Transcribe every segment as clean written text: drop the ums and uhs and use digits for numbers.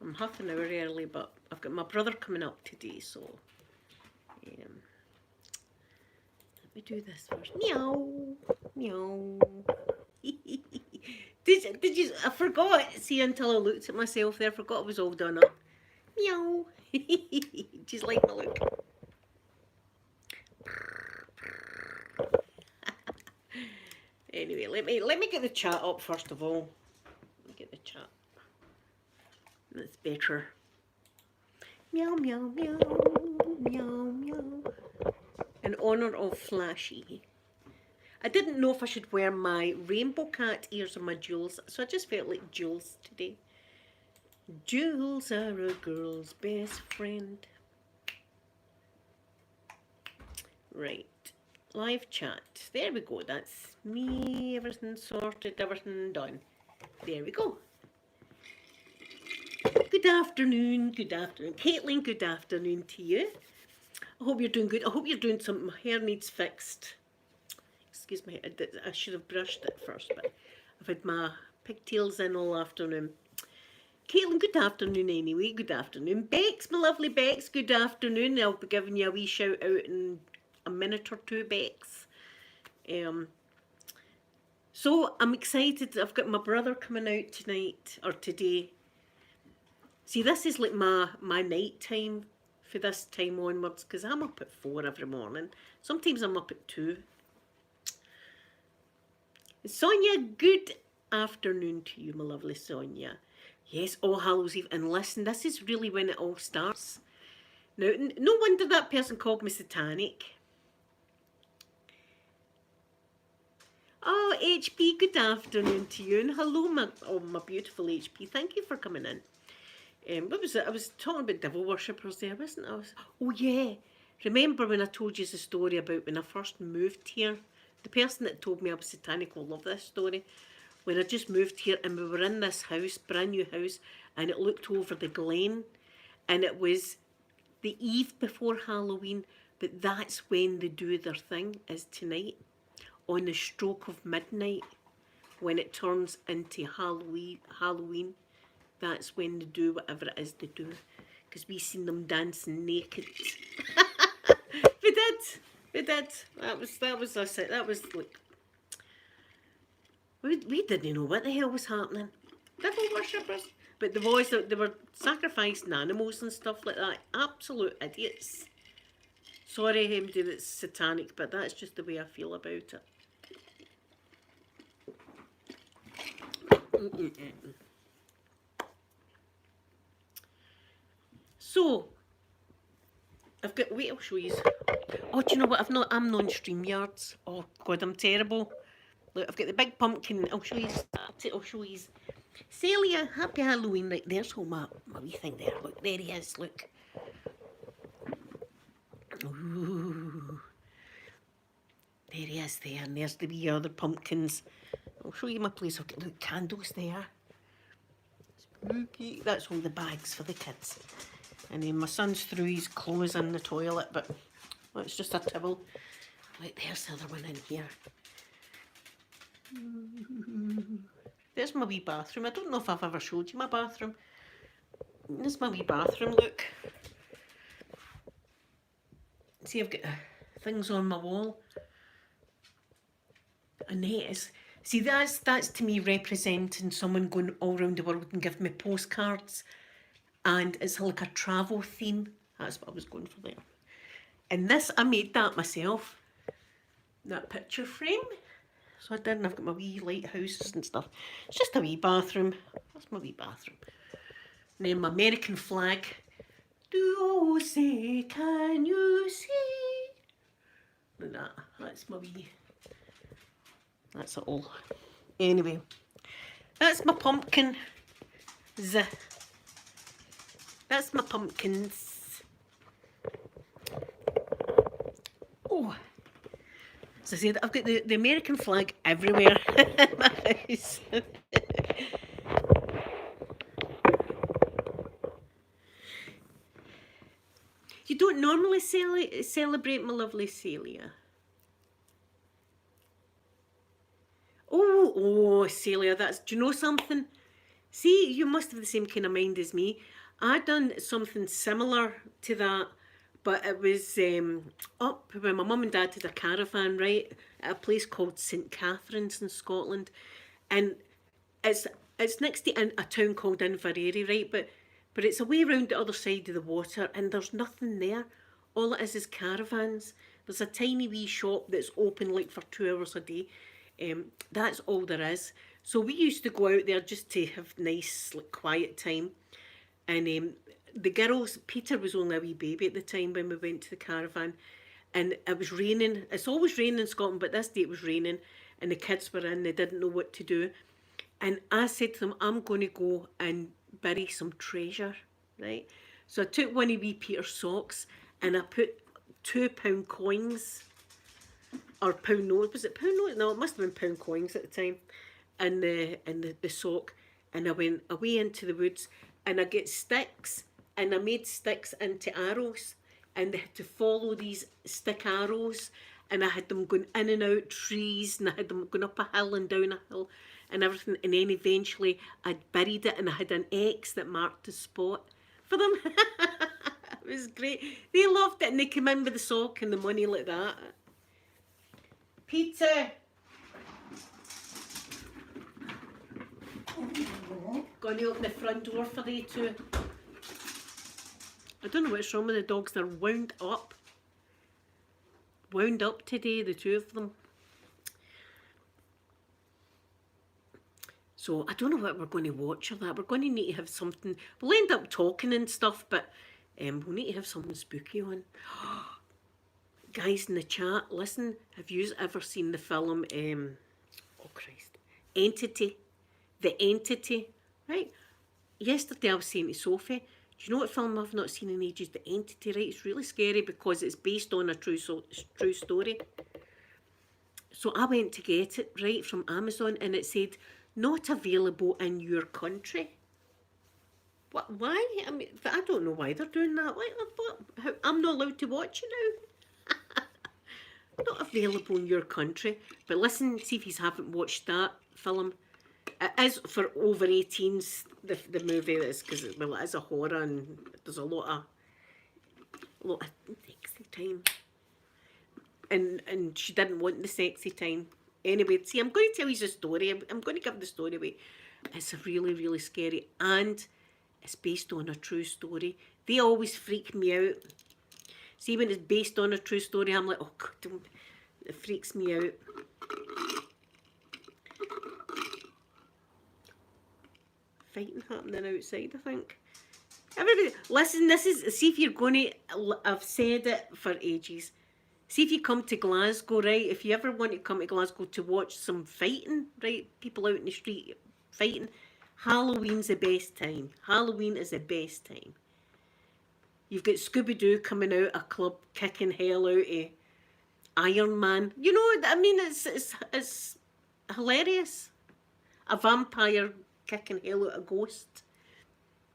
I'm half an hour early, but I've got my brother coming up today, so let me do this first. Meow, meow. did you? I forgot. See, until I looked at myself there, I forgot it was all done up. Meow. Just like my look. Anyway, let me get the chat up first of all. Let me get the chat. That's better. Meow, meow, meow, meow, meow. In honour of Flashy. I didn't know if I should wear my rainbow cat ears or my jewels, so I just felt like jewels today. Jewels are a girl's best friend. Right. Live chat. There we go. That's me. Everything sorted. Everything done. There we go. Good afternoon. Good afternoon. Caitlin, good afternoon to you. I hope you're doing good. I hope you're doing something. My hair needs fixed. Excuse me. I should have brushed it first, but I've had my pigtails in all afternoon. Caitlin, good afternoon anyway. Good afternoon. Bex, my lovely Bex, good afternoon. I'll be giving you a wee shout out in a minute or two, Bex. So I'm excited. I've got my brother coming out tonight or today. See, this is like my night time for this time onwards, because I'm up at 4 every morning. Sometimes I'm up at 2. Sonia, good afternoon to you, my lovely Sonia. Yes, All Hallows Eve. And listen, this is really when it all starts. Now, no wonder that person called me satanic. Oh, HP, good afternoon to you. And hello, my beautiful HP. Thank you for coming in. What was it? I was talking about devil worshippers there, wasn't I? Oh, yeah. Remember when I told you the story about when I first moved here? The person that told me I was satanic will love this story. When I just moved here and we were in this house, brand new house, and it looked over the glen, and it was the eve before Halloween, but that's when they do their thing, is tonight, on the stroke of midnight, when it turns into Halloween, that's when they do whatever it is they do, because we seen them dancing naked. we did. That was us. That was like, we didn't know what the hell was happening. Devil worshippers. But the boys, they were sacrificing animals and stuff like that. Absolute idiots. Sorry, MD, that's satanic, but that's just the way I feel about it. So, I've got, wait, I'll show you. Oh, do you know what? I'm not on StreamYards. Oh, God, I'm terrible. Look, I've got the big pumpkin. I'll show you. I'll show you. Celia, happy Halloween. Right, there's all my wee thing there. Look, there he is. Look. Ooh. There he is there. And there's the wee other pumpkins. I'll show you my place. I've got the candles there. Spooky. That's all the bags for the kids. And then my son's threw his clothes in the toilet, but well, it's just a towel. Right, there's the other one in here. There's my wee bathroom. I don't know if I've ever showed you my bathroom. There's my wee bathroom, look. See, I've got things on my wall. And that is, see, that's to me representing someone going all around the world and giving me postcards. And it's like a travel theme. That's what I was going for there. And this, I made that myself. That picture frame. So I did, and I've got my wee lighthouses and stuff. It's just a wee bathroom. That's my wee bathroom. And then my American flag. Do you say, can you see? Like that. That's my wee. That's it all. Anyway. That's my pumpkin. That's my pumpkins. Oh. As I said, I've got the American flag everywhere in my house. You don't normally celebrate, my lovely Celia. Oh, Celia, do you know something? See, you must have the same kind of mind as me. I done something similar to that, but it was up when my mum and dad had a caravan, right, at a place called St Catherine's in Scotland, and it's it's next to a town called Inveraray, right, but it's away around the other side of the water, and there's nothing there. All it is caravans. There's a tiny wee shop that's open like for 2 hours a day. That's all there is. So we used to go out there just to have nice, like, quiet time. And the girls, Peter was only a wee baby at the time when we went to the caravan, and it was raining. It's always raining in Scotland, but this day it was raining, and the kids were in. They didn't know what to do, and I said to them, "I'm going to go and bury some treasure, right?" So I took one of wee Peter's socks, and I put £2 coins or pound notes. Was it pound notes? No, it must have been pound coins at the time. In the sock, and I went away into the woods, and I get sticks, and I made sticks into arrows, and they had to follow these stick arrows, and I had them going in and out trees, and I had them going up a hill and down a hill and everything, and then eventually I'd buried it, and I had an X that marked the spot for them. It was great. They loved it, and they came in with the sock and the money like that. Peter! Going to open the front door for they two. I don't know what's wrong with the dogs. They're wound up. Wound up today, the two of them. So I don't know what we're going to watch or that. We're going to need to have something. We'll end up talking and stuff, but we'll need to have something spooky on. Guys in the chat, listen, have you ever seen the film, oh Christ, Entity? The Entity, right? Yesterday I was saying to Sophie, do you know what film I've not seen in ages? The Entity, right? It's really scary because it's based on a true story. So I went to get it, right, from Amazon, and it said, not available in your country. What? Why? I mean, I don't know why they're doing that. I'm not allowed to watch it now. Not available in your country. But listen, see if you haven't watched that film. It is for over 18s, the movie is, because it is a horror, and there's a lot of sexy time. And she didn't want the sexy time. Anyway, see, I'm going to tell you the story. I'm going to give the story away. It's really, really scary, and it's based on a true story. They always freak me out. See, when it's based on a true story, I'm like, oh God, it freaks me out. Fighting happening outside, I think. Everybody, listen, see if you're going to, I've said it for ages. See if you come to Glasgow, right? If you ever want to come to Glasgow to watch some fighting, right? People out in the street fighting. Halloween's the best time. Halloween is the best time. You've got Scooby-Doo coming out a club kicking hell out of Iron Man. You know, I mean, it's hilarious. A vampire kicking hell out a ghost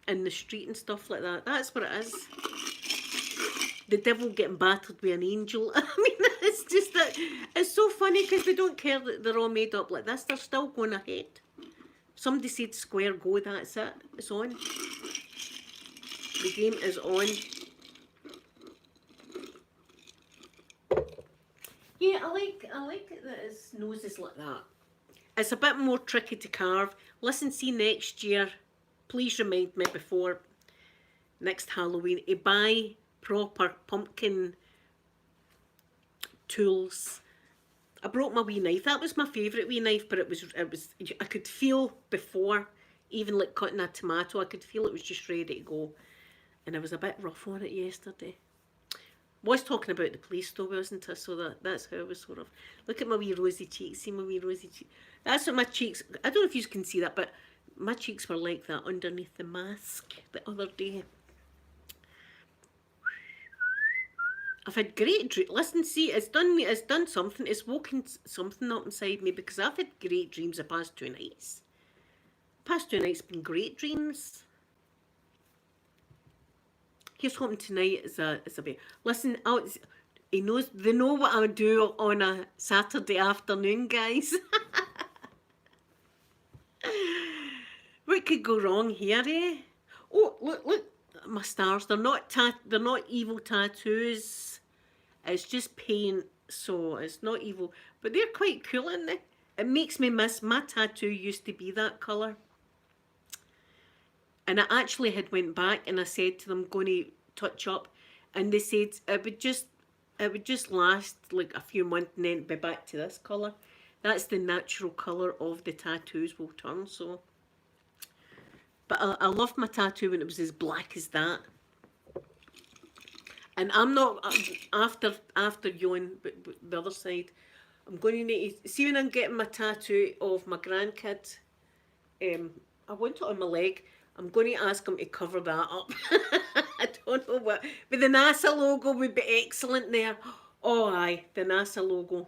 in the street and stuff like that. That's what it is. The devil getting battered with an angel. I mean, it's just that it's so funny because they don't care that they're all made up like this. They're still going ahead. Somebody said square go, that's it. It's on. The game is on. Yeah, I like it that his nose is like that. It's a bit more tricky to carve. Listen, see next year, please remind me before next Halloween to buy proper pumpkin tools. I brought my wee knife. That was my favourite wee knife, but it was I could feel before, even like cutting a tomato, I could feel it was just ready to go. And I was a bit rough on it yesterday. Was talking about the police though, wasn't I? So that's how I was sort of, look at my wee rosy cheeks, see my wee rosy cheeks. That's what my cheeks, I don't know if you can see that, but my cheeks were like that underneath the mask the other day. I've had great dreams. Listen, see, it's done something. It's woken something up inside me because I've had great dreams the past 2 nights. Past 2 nights been great dreams. Here's hoping tonight is a bit. Listen, they know what I do on a Saturday afternoon, guys. What could could go wrong here, eh? Oh, look, my stars. They're not evil tattoos. It's just paint, so it's not evil. But they're quite cool, aren't they? It makes me miss, my tattoo used to be that colour. And I actually had went back and I said to them, going to touch up, and they said it would just last like a few months and then be back to this colour. That's the natural colour of the tattoos will turn, so. But I loved my tattoo when it was as black as that. And I'm not, after yawn, but the other side, I'm going to need to, see when I'm getting my tattoo of my grandkid, I want it on my leg, I'm going to ask him to cover that up. I don't know what, but the NASA logo would be excellent there. Oh aye, the NASA logo.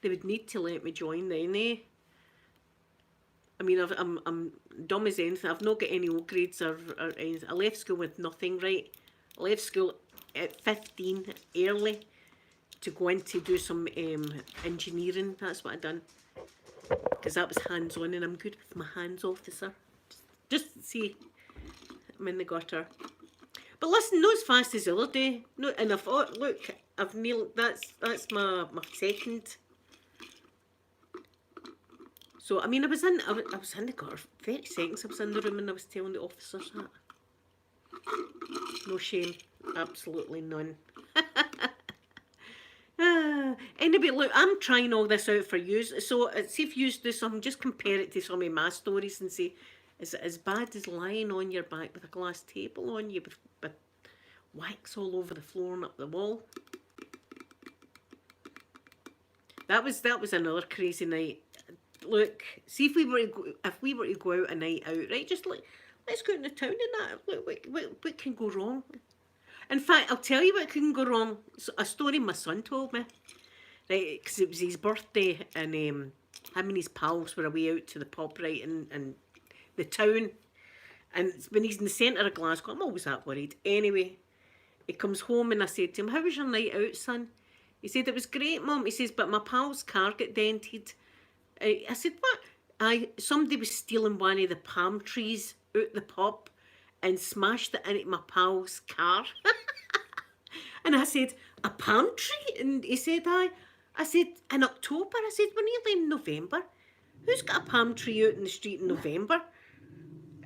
They would need to let me join then, eh? I mean, I'm dumb as anything. I've not got any O grades or anything. I left school with nothing, right? I left school at 15 early to go in to do some engineering. That's what I done. Because that was hands-on and I'm good with my hands, officer. Just see, I'm in the gutter. But listen, not as fast as the other day. No, and I thought, look, I've nailed, that's my second. So, I mean, I was in the gutter 30 seconds. I was in the room and I was telling the officers that. No shame. Absolutely none. Anyway, look, I'm trying all this out for you. So, see if you do something, just compare it to some of my stories and say, is it as bad as lying on your back with a glass table on you with wax all over the floor and up the wall? That was another crazy night. Look, see if we were to go out a night out, right? Just like, let's go out in the town and that. Look, what can go wrong? In fact, I'll tell you what can go wrong. It's a story my son told me, right? Because it was his birthday and him and his pals were away out to the pub, right, in the town. And when he's in the centre of Glasgow, I'm always that worried. Anyway, he comes home and I said to him, how was your night out, son? He said, it was great, Mum. He says, but my pal's car got dented. I said, what? Somebody was stealing one of the palm trees out the pub and smashed it into my pal's car. And I said, a palm tree? And he said, aye. I said, in October? I said, we're nearly in November. Who's got a palm tree out in the street in November?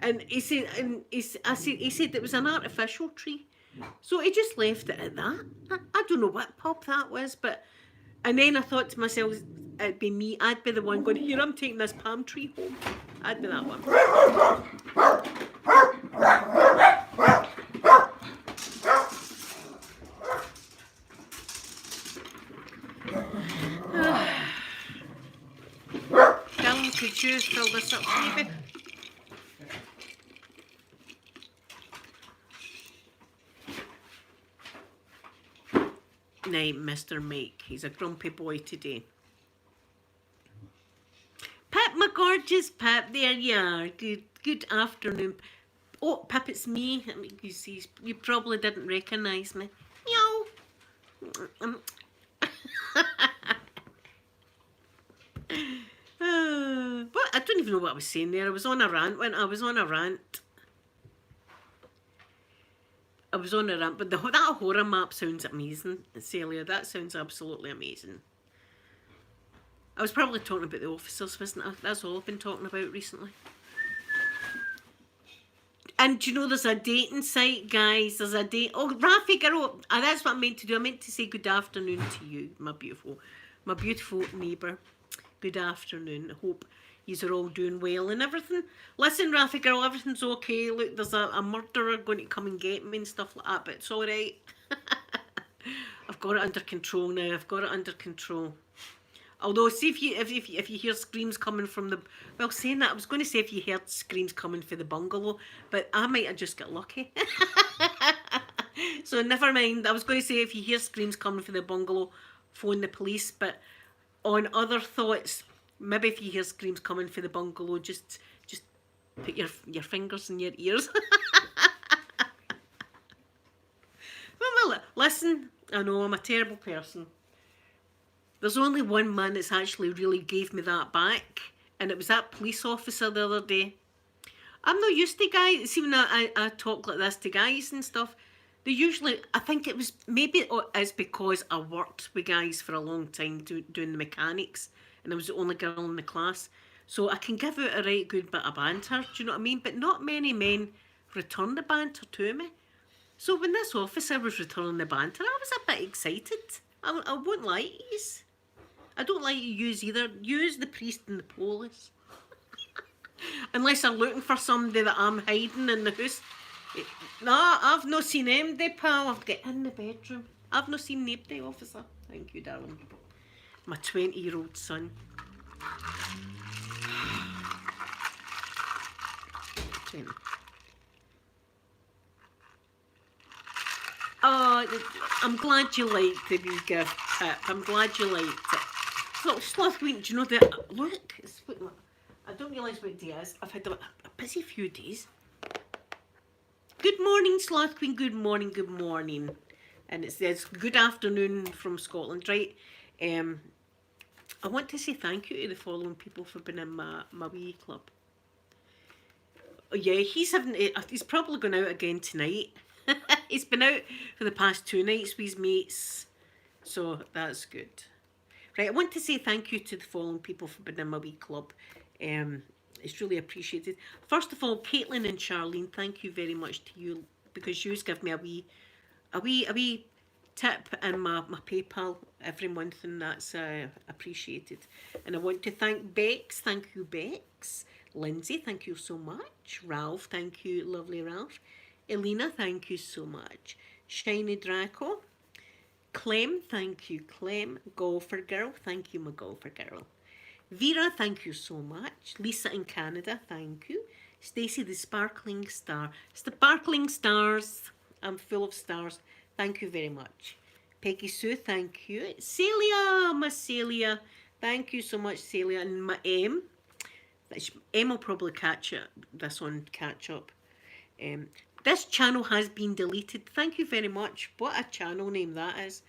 And he said, he said it was an artificial tree. So he just left it at that. I don't know what pub that was, but... And then I thought to myself, it'd be me. I'd be the one going, here, I'm taking this palm tree home. I'd be that one. Dylan, could you fill this up, maybe? Night, Mr. Mike. He's a grumpy boy today. Pip, my gorgeous Pip, there you are. Good afternoon. Oh, Pip, it's me. I mean, you probably didn't recognise me. Meow. But I don't even know what I was saying there. I was on a rant, but that horror map sounds amazing, Celia. That sounds absolutely amazing. I was probably talking about the officers, wasn't I? That's all I've been talking about recently. And do you know there's a dating site, guys? There's a date. Oh, Rafi Girl. That's what I meant to do. I meant to say good afternoon to you, my beautiful neighbour. Good afternoon. I hope you're all doing well and everything. Listen, Rafi Girl, everything's okay. Look, there's a murderer going to come and get me and stuff like that, but it's all right. I've got it under control now. I've got it under control. Although, see if you hear screams coming from the... Well, saying that, I was going to say if you heard screams coming for the bungalow, but I might have just got lucky. So never mind. I was going to say if you hear screams coming for the bungalow, phone the police, but on other thoughts, maybe if you hear screams coming for the bungalow, just put your fingers in your ears. Well, listen, I know I'm a terrible person. There's only one man that's actually really gave me that back, and it was that police officer the other day. I'm not used to guys. See, when I talk like this to guys and stuff, they usually, I think it was, maybe it's because I worked with guys for a long time doing the mechanics and I was the only girl in the class. So I can give out a right good bit of banter, do you know what I mean? But not many men return the banter to me. So when this officer was returning the banter, I was a bit excited. I won't lie to you. I don't like to use either. Use the priest and the police. Unless I'm looking for somebody that I'm hiding in the house. No, I've not seen anybody, pal. I've got in the bedroom. I've not seen anybody, officer. Thank you, darling. My 20-year-old son. 20. Oh, I'm glad you liked the wee gift tip. I'm glad you liked it. So, Slothqueen, do you know that? Look, I don't realise what day it is. I've had a busy few days. Good morning, Sloth Queen. Good morning, good morning. And it's good afternoon from Scotland, right? I want to say thank you to the following people for being in my wee club. Oh yeah, he's probably going out again tonight. He's been out for the past 2 nights with his mates, so that's good. Right, I want to say thank you to the following people for being in my wee club. It's really appreciated. First of all, Caitlin and Charlene, thank you very much to you because you give me a wee tip in my PayPal every month, and that's appreciated. And I want to thank Bex. Thank you, Bex. Lindsay, thank you so much. Ralph, thank you, lovely Ralph. Elena, thank you so much. Shiny Draco. Clem, thank you, Clem. Golfer Girl, thank you, my golfer girl. Vera, thank you so much. Lisa in Canada, thank you. Stacey, the sparkling star. Sparkling stars. I'm full of stars. Thank you very much. Peggy Sue, thank you. Celia, my Celia. Thank you so much, Celia. And my M. M will probably catch up. This channel has been deleted. Thank you very much. What a channel name that is.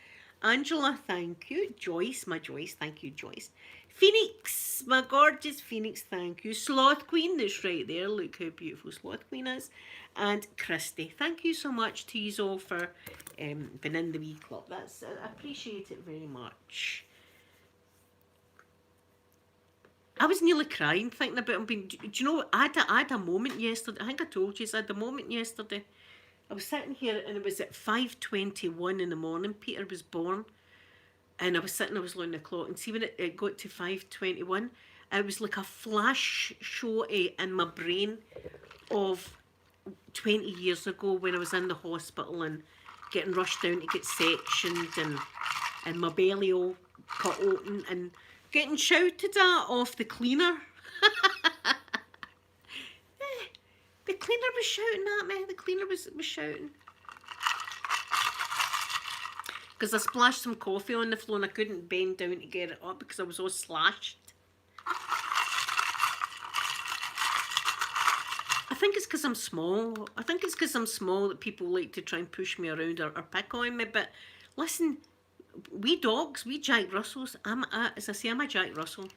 Angela, thank you. Joyce, my Joyce, thank you, Joyce. Phoenix, my gorgeous Phoenix, thank you. Sloth Queen, that's right there. Look how beautiful Sloth Queen is. And Christy, thank you so much to you all for being in the wee club. I appreciate it very much. I was nearly crying thinking about him being. Do you know? I had a moment yesterday. I think I told you I had a moment yesterday. I was sitting here and it was at 5:21 in the morning. Peter was born, and I was sitting. I was looking at the clock, and see when it got to 5:21, it was like a flash show in my brain of 20 years ago when I was in the hospital and getting rushed down to get sectioned and my belly all cut open and getting shouted at off the cleaner. The cleaner was shouting at me. The cleaner was shouting. Because I splashed some coffee on the floor and I couldn't bend down to get it up because I was all slashed. I think it's because I'm small. I think it's because I'm small that people like to try and push me around or pick on me. But listen, we dogs, we Jack Russells. As I say, I'm a Jack Russell.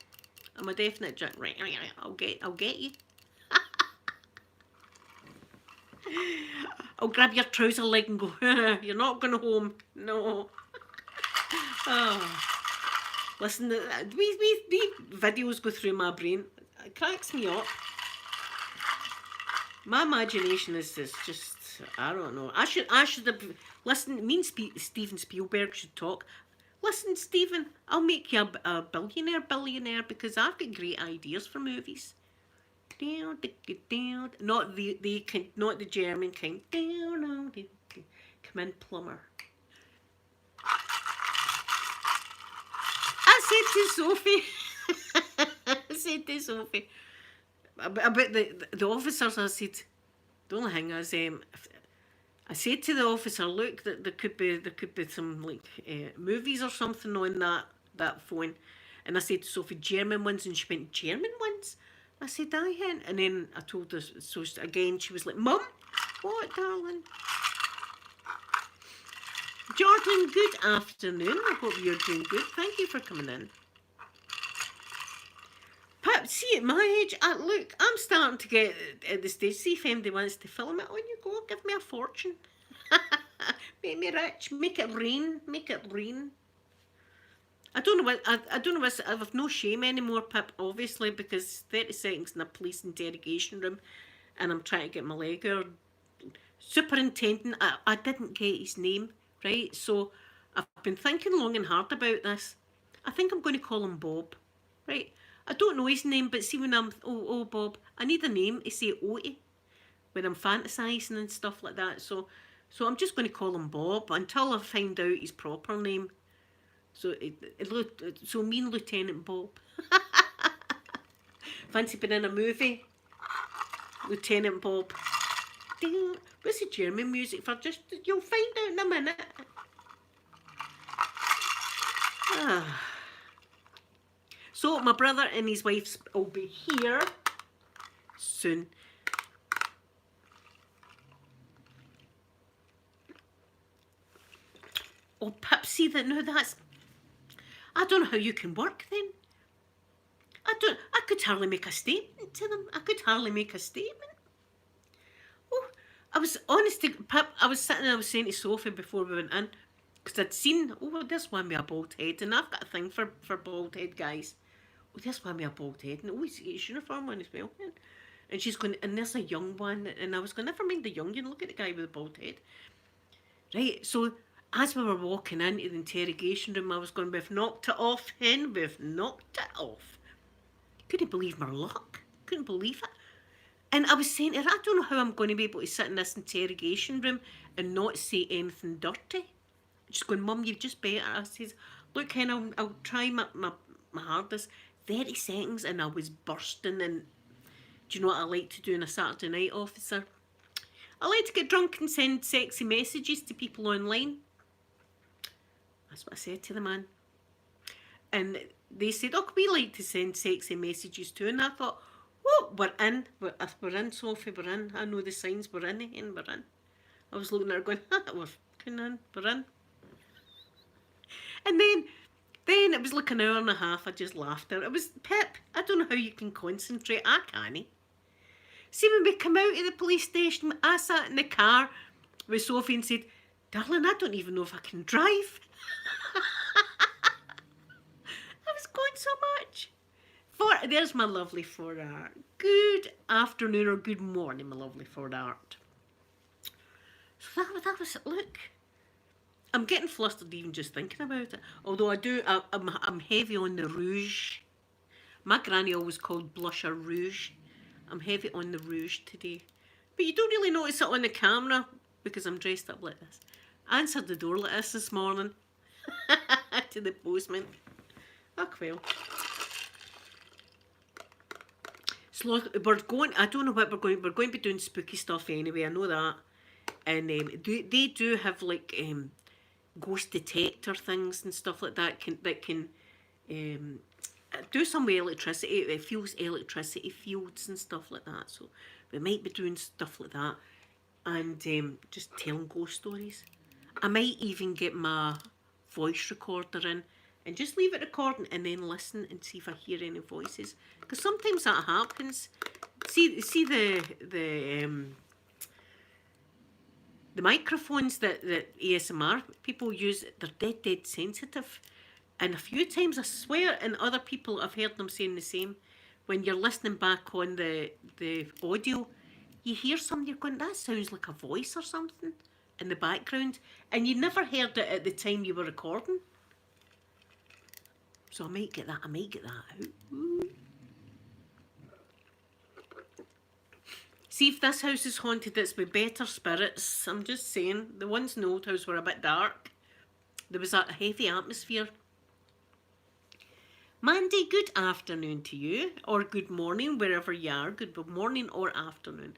I'm a definite Jack. Right, I'll get you. I'll grab your trouser leg and go, you're not going home. No. Oh. Listen, these videos go through my brain. It cracks me up. My imagination is just, I don't know. I should have, listen, me and Steven Spielberg should talk. Listen, Steven, I'll make you a billionaire because I've got great ideas for movies. Not the German kind. Come in, plumber. I said to Sophie about the officers. I said the only thing is I said to the officer, look, that there could be some like movies or something on that phone, and I said to Sophie, German ones, and she went, German ones? I said, aye, and then I told her, so again she was like, Mum, what, darling? Jordan, good afternoon. I hope you're doing good. Thank you for coming in. Pip, see at my age, look, I'm starting to get at the stage. See if anybody wants to film it, on you go, give me a fortune. Make me rich, make it rain, make it rain. I don't know what I don't know what I've no shame anymore, Pip, obviously, because 30 seconds in a police interrogation room and I'm trying to get my leg out. Superintendent, I didn't get his name, right? So I've been thinking long and hard about this. I think I'm going to call him Bob, right? I don't know his name, but see when I'm, oh Bob, I need a name to say oh to when I'm fantasising and stuff like that. So I'm just going to call him Bob until I find out his proper name. So so me and Lieutenant Bob. Fancy being in a movie? Lieutenant Bob. Ding. What's the German music for? Just, you'll find out in a minute. So my brother and his wife will be here soon. Oh, Pipsy, that's... I don't know how you can work then. I could hardly make a statement to them. I could hardly make a statement. Oh, I was honest to Pip, I was sitting and I was saying to Sophie before we went in, because I'd seen, there's one with a bald head, and I've got a thing for bald head guys. Oh, there's one with a bald head, and his uniform one as well. And she's going, and there's a young one, and I was going, never mind the young one, look at the guy with the bald head. Right, so as we were walking into the interrogation room, I was going, we've knocked it off, hen, we've knocked it off. Couldn't believe my luck. Couldn't believe it. And I was saying to her, I don't know how I'm going to be able to sit in this interrogation room and not say anything dirty. She's going, Mum, you've just better. I says, look, hen, I'll try my hardest. 30 seconds and I was bursting. And do you know what I like to do on a Saturday night, officer? I like to get drunk and send sexy messages to people online. That's what I said to the man. And they said, oh, we like to send sexy messages too. And I thought, well, we're in, Sophie, we're in. I know the signs, we're in, and we're in. I was looking at her going, we're in, we're in. And then it was like an hour and a half, I just laughed at it. It was, Pip, I don't know how you can concentrate, I can't. See, when we come out of the police station, I sat in the car with Sophie and said, darling, I don't even know if I can drive. I was going so much. There's my lovely Ford Art. Good afternoon or good morning, my lovely Ford Art. So that was it. Look, I'm getting flustered even just thinking about it. Although I'm heavy on the rouge. My granny always called blusher rouge. I'm heavy on the rouge today. But you don't really notice it on the camera because I'm dressed up like this. I answered the door like this morning to the postman. Oh, well. So we're going, I don't know what we're going to be doing spooky stuff anyway, I know that. And they do have like ghost detector things and stuff like that that can do some with electricity. It feels electricity fields and stuff like that. So we might be doing stuff like that and just telling ghost stories. I might even get my voice recorder in and just leave it recording and then listen and see if I hear any voices. Because sometimes that happens. See the microphones that ASMR people use, they're dead sensitive. And a few times, I swear, and other people, I've heard them saying the same, when you're listening back on the audio, you hear something, you're going, that sounds like a voice or something in the background. And you never heard it at the time you were recording. So I might get that out. Ooh. See if this house is haunted, it's with better spirits. I'm just saying, the ones in the old house were a bit dark. There was a heavy atmosphere. Mandy, good afternoon to you, or good morning, wherever you are. Good morning or afternoon.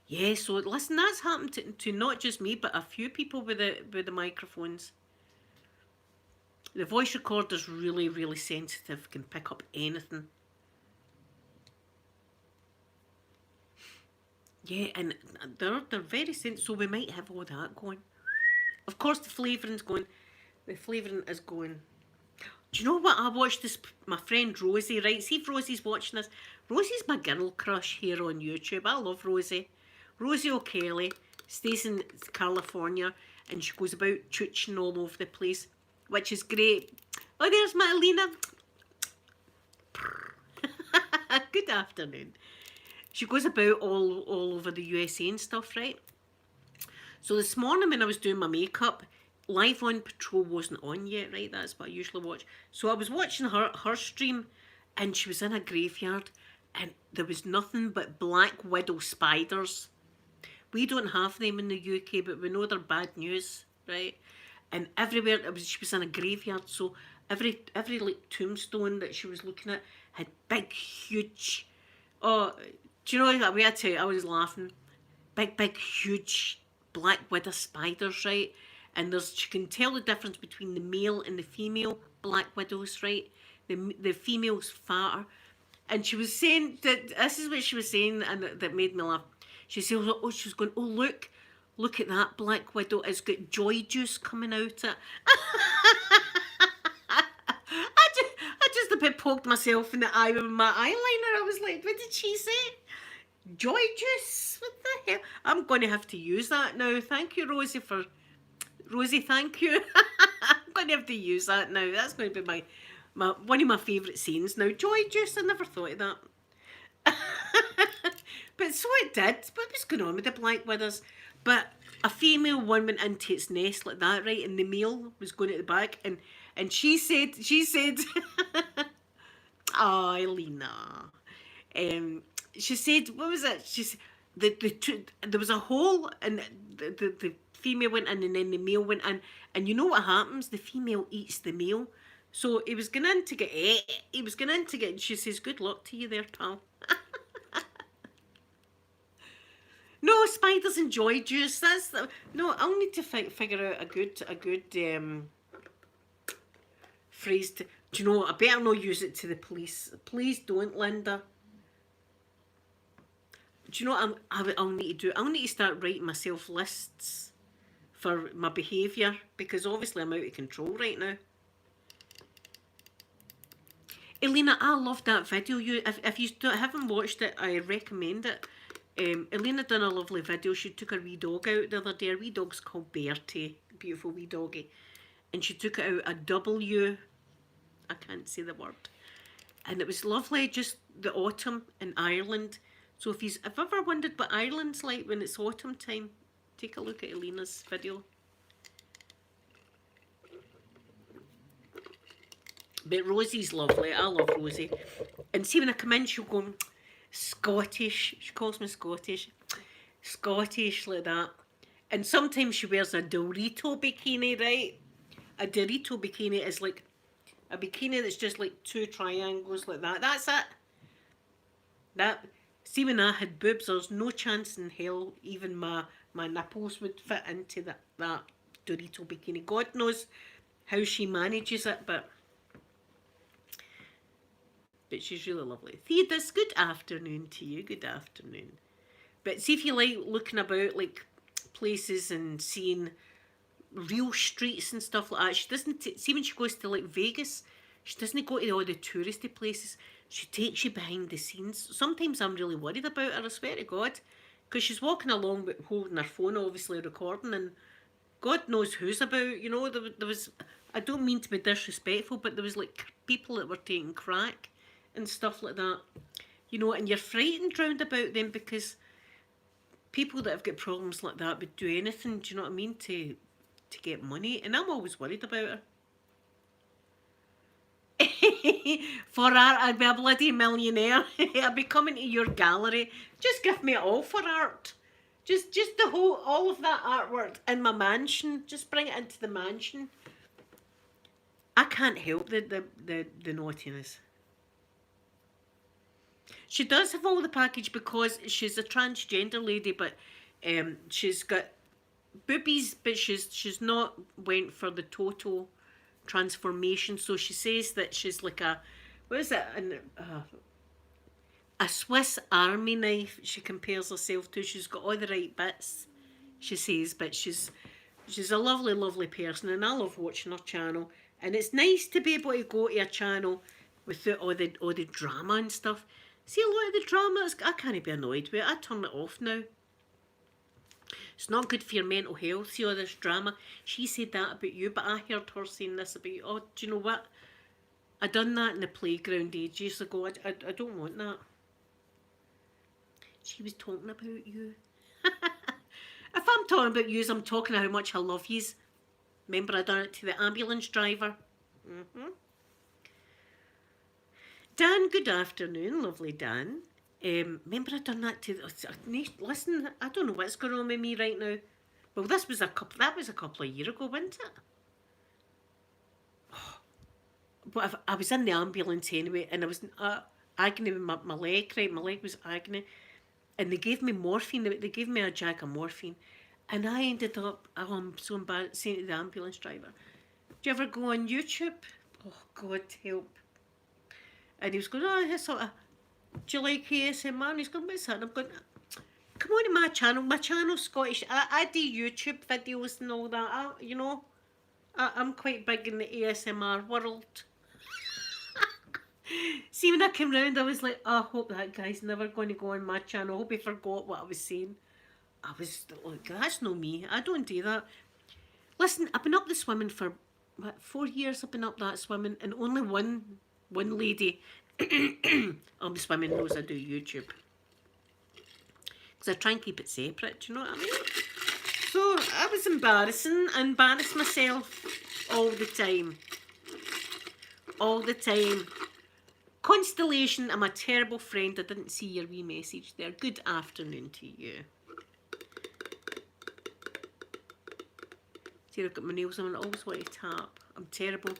Yeah, so listen, that's happened to not just me, but a few people with the microphones. The voice recorder's really, really sensitive, can pick up anything. Yeah, and they're very sensitive, so we might have all that going. Of course, the flavouring is going. Do you know what? I watched this, my friend Rosie, right? See if Rosie's watching this. Rosie's my girl crush here on YouTube. I love Rosie. Rosie O'Kelly stays in California and she goes about chooching all over the place, which is great. Oh, there's my Alina. Good afternoon. She goes about all over the USA and stuff, right? So this morning when I was doing my makeup, Live on Patrol wasn't on yet, right? That's what I usually watch. So I was watching her stream and she was in a graveyard and there was nothing but black widow spiders. We don't have them in the UK, but we know they're bad news, right? And everywhere she was in a graveyard, so every like tombstone that she was looking at had big, huge. Oh, do you know what? We had to. I was laughing. Big, huge black widow spiders, right? And you can tell the difference between the male and the female black widows, right? The female's fatter. And she was saying that this is what she was saying, and that made me laugh. She said, "Oh, she was going. Oh, look at that black widow. It's got joy juice coming out it." I just a bit poked myself in the eye with my eyeliner. I was like, "What did she say? Joy juice? What the hell? I'm going to have to use that now. Thank you, Rosie, thank you. I'm going to have to use that now. That's going to be my one of my favourite scenes now. Joy juice. I never thought of that. But so it did. What was going on with the black widows? But a female one went into its nest like that, right? And the male was going at the back, and she said, "Oh, Elena." She said, what was it? She said there was a hole, and the female went in, and then the male went in, and you know what happens? The female eats the male. So he was going in to get it. He was going in to get. And she says, "Good luck to you there, pal." No, spiders and joy juice. No. I'll need to figure out a good phrase to. Do you know? I better not use it to the police. Please don't, Linda. Do you know what I'll need to do? I'll need to start writing myself lists for my behaviour, because obviously I'm out of control right now. Elena, I love that video. If you haven't watched it, I recommend it. Elena done a lovely video. She took her wee dog out the other day. Her wee dog's called Bertie, beautiful wee doggy, and she took it out a W. I can't say the word, and it was lovely. Just the autumn in Ireland. So if you've ever wondered what Ireland's like when it's autumn time, take a look at Elena's video. But Rosie's lovely. I love Rosie. And see, when I come in, she'll go, Scottish. She calls me Scottish. Scottish, like that. And sometimes she wears a Dorito bikini, right? A Dorito bikini is like a bikini that's just like two triangles like that. That's it. See, when I had boobs, there's no chance in hell even my nipples would fit into that Dorito bikini. God knows how she manages it, but she's really lovely. Theodis, good afternoon to you. Good afternoon. But see if you like looking about like places and seeing real streets and stuff like that. She doesn't see when she goes to like Vegas. She doesn't go to all the touristy places. She takes you behind the scenes. Sometimes I'm really worried about her, I swear to God, because she's walking along but holding her phone, obviously recording, and God knows who's about. You know, there was. I don't mean to be disrespectful, but there was like people that were taking crack and stuff like that. You know, and you're frightened round about them because people that have got problems like that would do anything. Do you know what I mean, to get money? And I'm always worried about her. For art, I'd be a bloody millionaire. I'd be coming to your gallery. Just give me it all for art. Just the whole, all of that artwork in my mansion. Just bring it into the mansion. I can't help the naughtiness. She does have all the package because she's a transgender lady, but she's got boobies, but she's not went for the total transformation. So she says that she's like a, what is it, a Swiss Army knife. She compares herself to. She's got all the right bits, she says, but she's a lovely person, and I love watching her channel. And it's nice to be able to go to a channel without all the drama and stuff. See, a lot of the drama, I can't be annoyed with it. I turn it off now. It's not good for your mental health, see all this drama. She said that about you, but I heard her saying this about you. Oh, do you know what? I done that in the playground ages ago. I don't want that. She was talking about you. If I'm talking about yous, I'm talking how much I love yous. Remember I done it to the ambulance driver. Dan, good afternoon, lovely Dan. Remember I done that to listen, I don't know what's going on with me right now. Well, that was a couple of years ago, wasn't it? But I was in the ambulance anyway, and I was agony with my leg, right? My leg was agony. And they gave me morphine, they gave me a jag of morphine. And I ended up, oh, I'm so embarrassed, saying to the ambulance driver, do you ever go on YouTube? Oh, God help. And he was going, oh, sort of, do you like ASMR? And he's going, what's that? And I'm going, come on to my channel. My channel's Scottish. I do YouTube videos and all that. I'm quite big in the ASMR world. See, when I came round, I was like, oh, I hope that guy's never going to go on my channel. I hope he forgot what I was saying. I was like, that's not me. I don't do that. Listen, I've been up the swimming for, 4 years I've been up that swimming, and only one lady on the swimming knows I do YouTube. Because I try and keep it separate, do you know what I mean? So, I was embarrassed myself all the time. All the time. Constellation, I'm a terrible friend. I didn't see your wee message there. Good afternoon to you. See, I've got my nails on. I always want to tap. I'm terrible.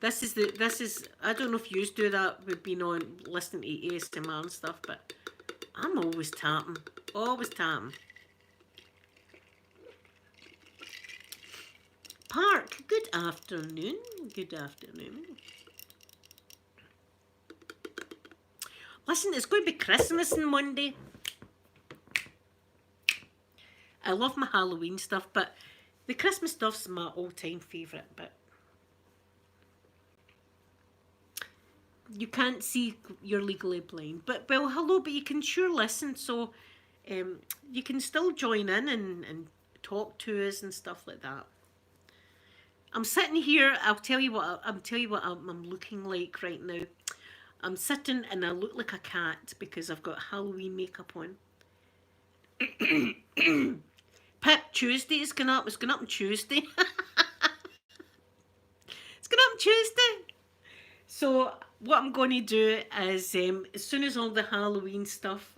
This is, I don't know if you do that with being on, listening to ASMR and stuff, but I'm always tapping. Always tapping. Park, good afternoon. Good afternoon. Listen, it's going to be Christmas on Monday. I love my Halloween stuff, but the Christmas stuff's my all-time favourite bit. You can't see, you're legally blind. But, well, hello, but you can sure listen, so you can still join in and talk to us and stuff like that. I'm sitting here, I'll tell you what I'm looking like right now. I'm sitting and I look like a cat because I've got Halloween makeup on. Pip, Tuesday is going up. It's going up on Tuesday. It's going up on Tuesday. So what I'm going to do is, as soon as all the Halloween stuff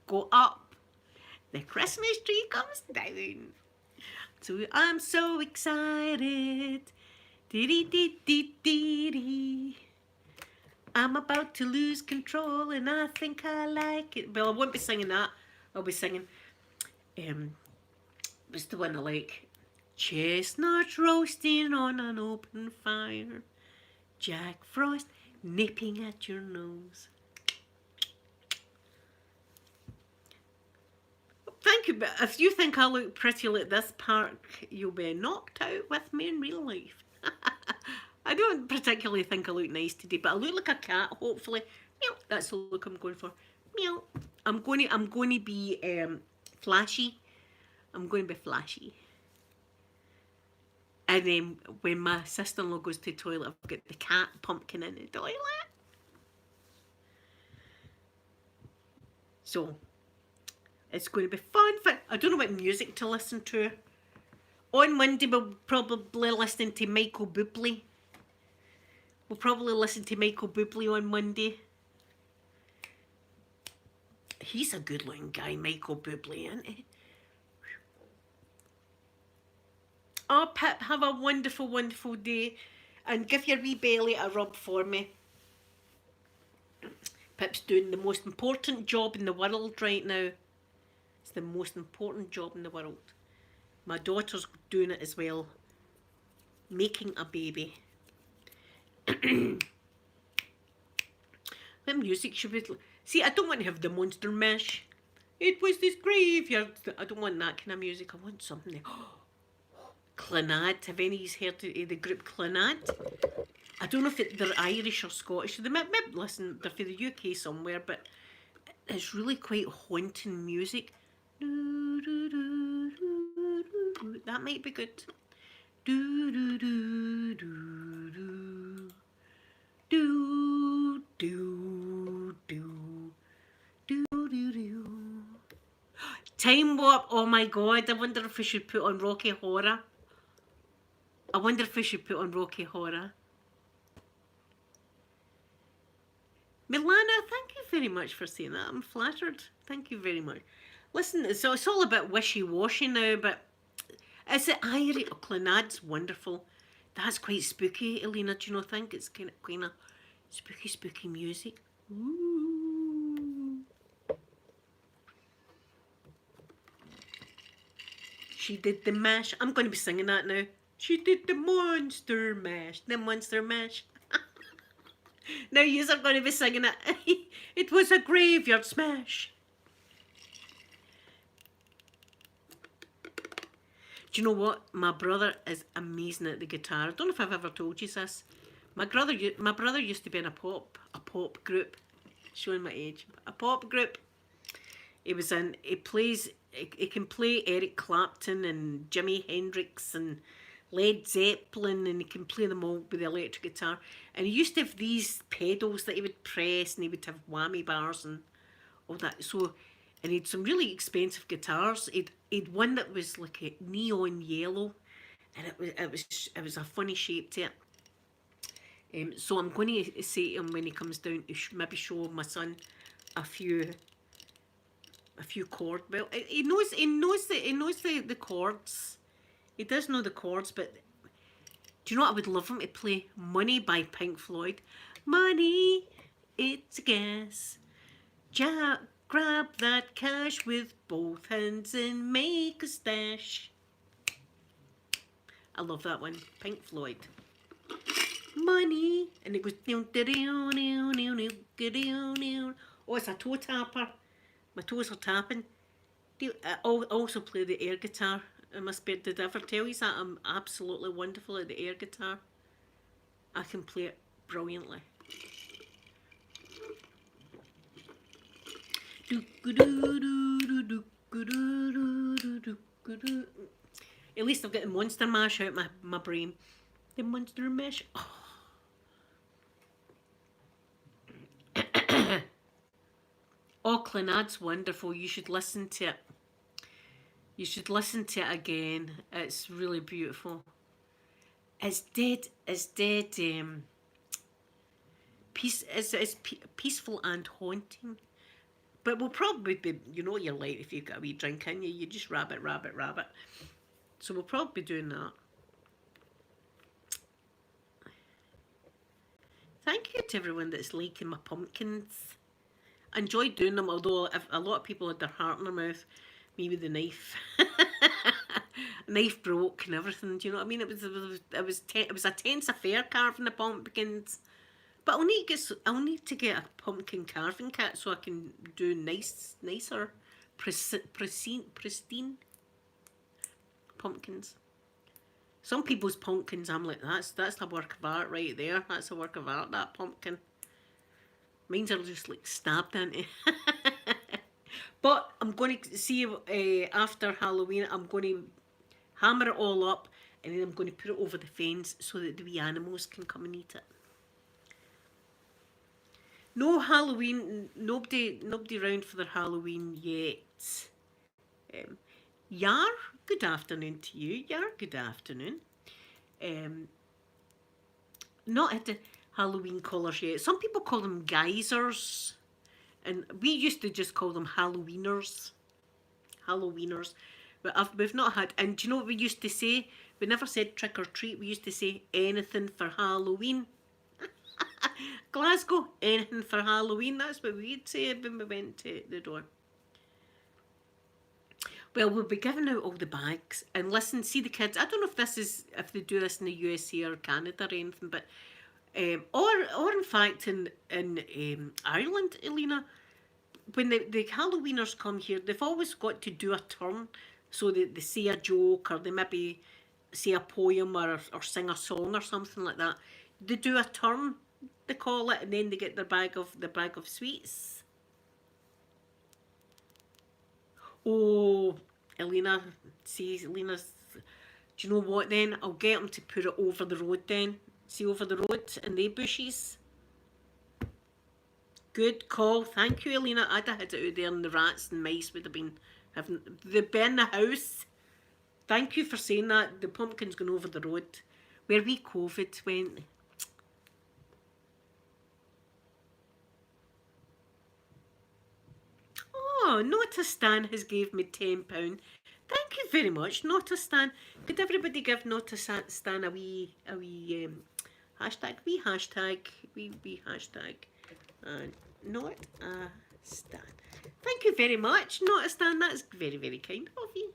go up, the Christmas tree comes down. So I'm so excited. Dee-dee-dee-dee-dee-dee. I'm about to lose control and I think I like it. Well, I won't be singing that. I'll be singing, what's the one I like? Chestnuts roasting on an open fire. Jack Frost nipping at your nose. Thank you, but if you think I look pretty like this park, you'll be knocked out with me in real life. I don't particularly think I look nice today, but I look like a cat, hopefully. Meow, that's the look I'm going for. Meow. I'm going to be flashy. I'm going to be flashy. And then when my sister-in-law goes to the toilet, I've got the cat pumpkin in the toilet. So, it's going to be fun. I don't know what music to listen to. On Monday, we'll probably listen to Michael Bublé. We'll probably listen to Michael Bublé on Monday. He's a good-looking guy, Michael Bublé, isn't he? Oh, Pip, have a wonderful, wonderful day. And give your wee belly a rub for me. Pip's doing the most important job in the world right now. It's the most important job in the world. My daughter's doing it as well. Making a baby. What music should we... See, I don't want to have the Monster Mash. It was this graveyard. I don't want that kind of music. I want something... Clannad. Have any of you heard of the group Clannad? I don't know if they're Irish or Scottish. They might listen, they're from the UK somewhere, but it's really quite haunting music. That might be good. Do do do do do do do do do do do. Time Warp. Oh my god! I wonder if we should put on Rocky Horror. I wonder if we should put on Rocky Horror. Milana, thank you very much for saying that. I'm flattered. Thank you very much. Listen, so it's all a bit wishy-washy now, but is it Irish? Oh, Clannad's wonderful. That's quite spooky, Elena. Do you not think it's kind of spooky music? Ooh. She did the mash. I'm going to be singing that now. She did the monster mash. The monster mash. Now you are going to be singing it. It was a graveyard smash. Do you know what? My brother is amazing at the guitar. I don't know if I've ever told you this. My brother used to be in a pop group. Showing my age. A pop group. He can play Eric Clapton and Jimi Hendrix and Led Zeppelin, and he can play them all with the electric guitar. And he used to have these pedals that he would press, and he would have whammy bars and all that. So, and he had some really expensive guitars. He'd one that was like a neon yellow, and it was a funny shape to it. So I'm going to say to him when he comes down to maybe show my son a few chords. Well, he knows the chords. He does know the chords, but do you know what I would love him to play? Money by Pink Floyd. Money, it's a gas. Jack, grab that cash with both hands and make a stash. I love that one. Pink Floyd. Money. And it goes... Oh, it's a toe tapper. My toes are tapping. I also play the air guitar. I must be. Did I ever tell you that I'm absolutely wonderful at the air guitar? I can play it brilliantly. At least I've got the Monster Mash out my brain. The Monster Mash. Oh. Oh, Clannad's wonderful. You should listen to it. You should listen to it again. It's really beautiful. It's dead. It's peaceful and haunting. But we'll probably be, you know, you're like if you've got a wee drink in you, you just rabbit. So we'll probably be doing that. Thank you to everyone that's liking my pumpkins. I enjoyed doing them, although if a lot of people had their heart in their mouth, me with the knife. Knife broke and everything. Do you know what I mean? It was a tense affair carving the pumpkins. But I'll need to get a pumpkin carving kit so I can do nicer, pristine pumpkins. Some people's pumpkins, I'm like, that's a work of art right there. That's a work of art, that pumpkin. Mine's are just like stabbed into. But I'm going to see after Halloween, I'm going to hammer it all up and then I'm going to put it over the fence so that the wee animals can come and eat it. No Halloween, nobody round for their Halloween yet. Yar, good afternoon to you. Yar, good afternoon. Not at the Halloween colours yet. Some people call them geysers. And we used to just call them Halloweeners. But we've not had... And do you know what we used to say? We never said trick or treat. We used to say anything for Halloween. Glasgow, anything for Halloween. That's what we'd say when we went to the door. Well, we'll be giving out all the bags. And listen, see the kids. I don't know if they do this in the USA or Canada or anything, but... or in fact in Ireland, Elena, when the Halloweeners come here, they've always got to do a turn. So they say a joke or they maybe say a poem or sing a song or something like that they do a turn, they call it, and then they get their bag of sweets. Oh, Elena, see, Elena's. Do you know what then? I'll get them to put it over the road then. See over the road in the bushes. Good call. Thank you, Elena. I'd have had it out there and the rats and mice would have been having. They burn the house. Thank you for saying that. The pumpkin's going over the road. Where we COVID went. Oh, Nota Stan has gave me £10. Thank you very much, Nota Stan. Could everybody give Nota Stan a wee hashtag? Wee hashtag. Not a Stan. Thank you very much, Not a Stan. That's very, very kind of you.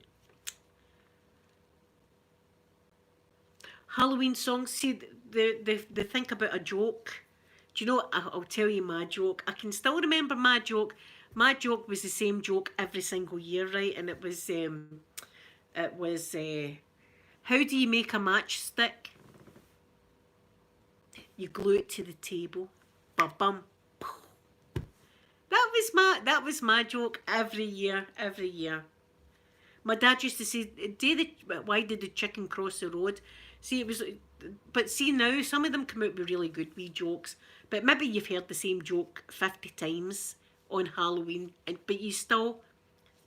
Halloween songs. See, they think about a joke. Do you know? I'll tell you my joke. I can still remember my joke. My joke was the same joke every single year, right? And it was how do you make a matchstick? You glue it to the table. Bum bum. That was my joke every year. My dad used to say, why did the chicken cross the road? See, it was, but see now, some of them come out with really good wee jokes. But maybe you've heard the same joke 50 times on Halloween, but you still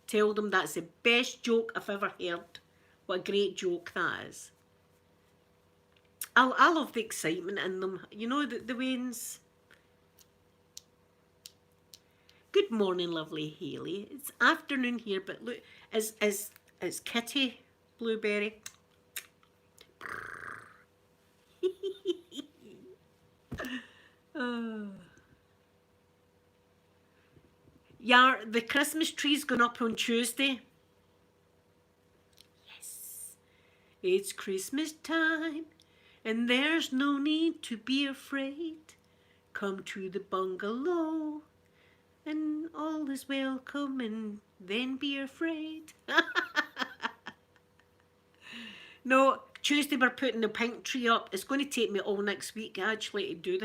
tell them that's the best joke I've ever heard. What a great joke that is. I love the excitement in them. You know, the wains. Good morning, lovely Hayley. It's afternoon here, but look, it's Kitty Blueberry. Yeah, the Christmas tree's going up on Tuesday. Yes. It's Christmas time, and there's no need to be afraid. Come to the bungalow, and all is welcome, and then be afraid. No, Tuesday we're putting the pink tree up. It's going to take me all next week actually to do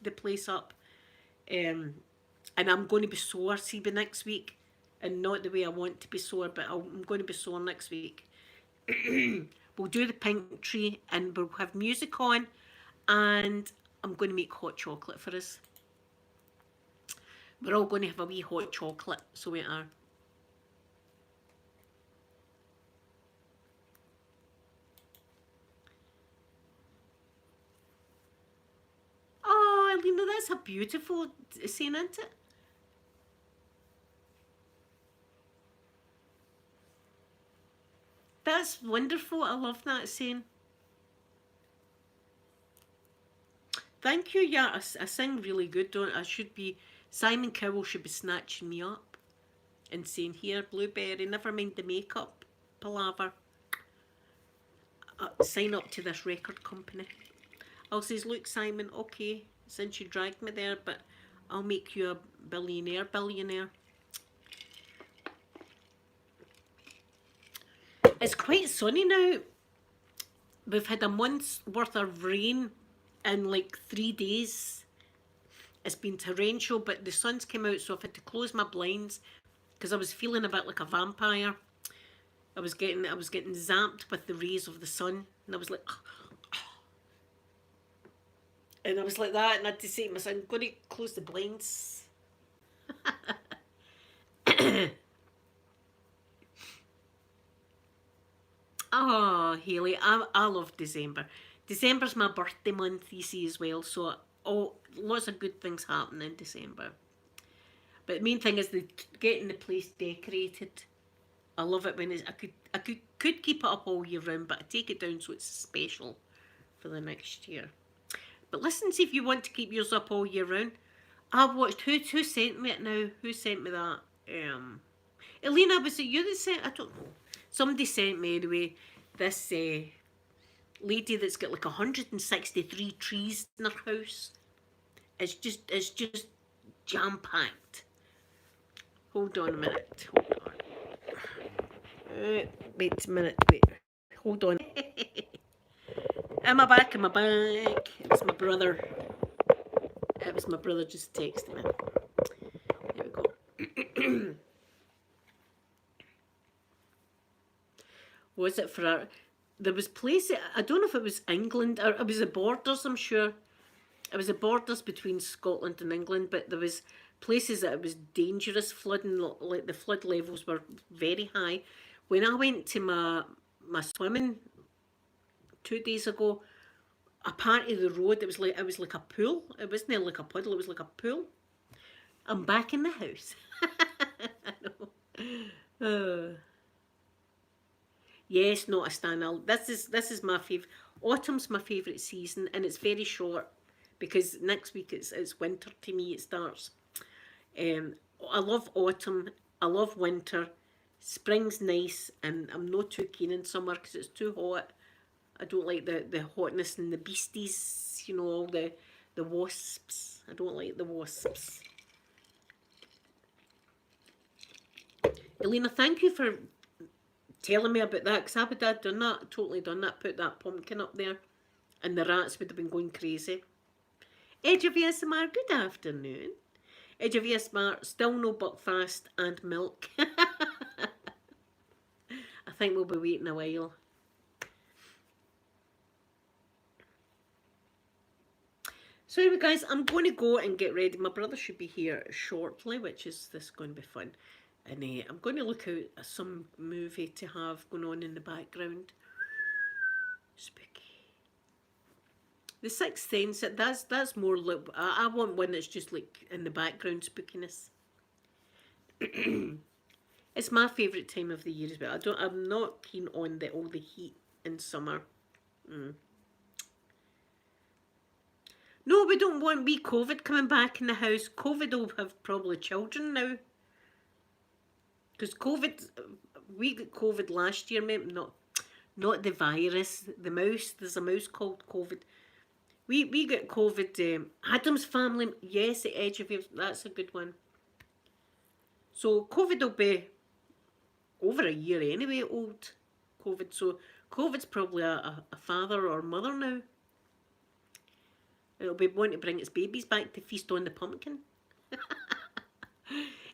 the place up. And I'm going to be sore, see, by next week. And not the way I want to be sore, but I'm going to be sore next week. We'll do the pink tree and we'll have music on. And I'm going to make hot chocolate for us. We're all going to have a wee hot chocolate, so we are. Oh, Alina, that's a beautiful saying, isn't it? That's wonderful. I love that saying. Thank you. Yeah, I sing really good, don't I? Should be, Simon Cowell should be snatching me up and saying, here, Blueberry, never mind the makeup, palaver. Sign up to this record company. I'll says, look, Simon, okay, since you dragged me there, but I'll make you a billionaire. It's quite sunny now. We've had a month's worth of rain in like 3 days. It's been torrential, but the sun's come out, so I've had to close my blinds because I was feeling a bit like a vampire. I was getting zapped with the rays of the sun, and I was like, and I was like that, and I had to say to myself, I'm going to close the blinds. Oh, Hayley, I love December. December's my birthday month, you see, as well, so lots of good things happen in December. But the main thing is getting the place decorated. I love it when I could keep it up all year round, but I take it down so it's special for the next year. But listen, see if you want to keep yours up all year round. I've watched who sent me it now? Who sent me that? Elena, was it you that sent? I don't know. Somebody sent me anyway. This lady that's got like 163 trees in her house. It's just jam packed. Hold on a minute. Hold on. Wait a minute. Wait. Hold on. Am I back? Am I back? It's my brother. It was my brother just texting me. There we go. Was it for our... There was places, I don't know if it was England, or it was the borders, I'm sure. It was the borders between Scotland and England, but there was places that it was dangerous flooding, like the flood levels were very high. When I went to my swimming 2 days ago, a part of the road, it was like a pool. It wasn't like a puddle, it was like a pool. I'm back in the house. I know. Yes, not a standout. This is my favourite. Autumn's my favourite season, and it's very short because next week it's winter to me. It starts. Um, I love autumn. I love winter. Spring's nice, and I'm not too keen in summer because it's too hot. I don't like the hotness and the beasties. You know, all the wasps. I don't like the wasps. Elena, thank you for telling me about that, because I would have done that, totally done that, put that pumpkin up there, and the rats would have been going crazy. Edge of ASMR, good afternoon. Edge of ASMR, still no Buckfast and milk. I think we'll be waiting a while. So anyway guys, I'm going to go and get ready. My brother should be here shortly, which is this going to be fun. And I'm going to look out at some movie to have going on in the background. Spooky. The Sixth Sense, that's more like, I want one that's just like in the background spookiness. It's my favourite time of the year as well. I'm not keen on all the heat in summer. No, we don't want wee COVID coming back in the house. COVID will have probably children now. Because COVID, we got COVID last year, not the virus, the mouse. There's a mouse called COVID. We got COVID. Adam's Family, yes, the Edge of it. That's a good one. So COVID will be over a year anyway, old COVID. So COVID's probably a father or mother now. It'll be wanting to bring its babies back to feast on the pumpkin.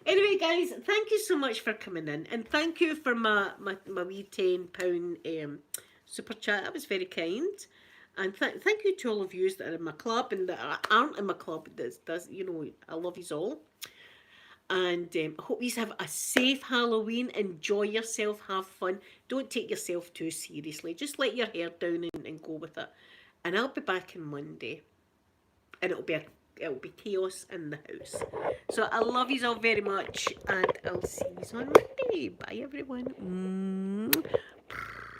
Anyway, guys, thank you so much for coming in, and thank you for my wee £10 super chat. That was very kind, and thank you to all of you that are in my club and that aren't in my club. Does you know, I love you all, and I hope you have a safe Halloween. Enjoy yourself, have fun. Don't take yourself too seriously. Just let your hair down and go with it. And I'll be back on Monday, and it'll be chaos in the house. So I love you all very much, and I'll see you on Monday. Bye everyone.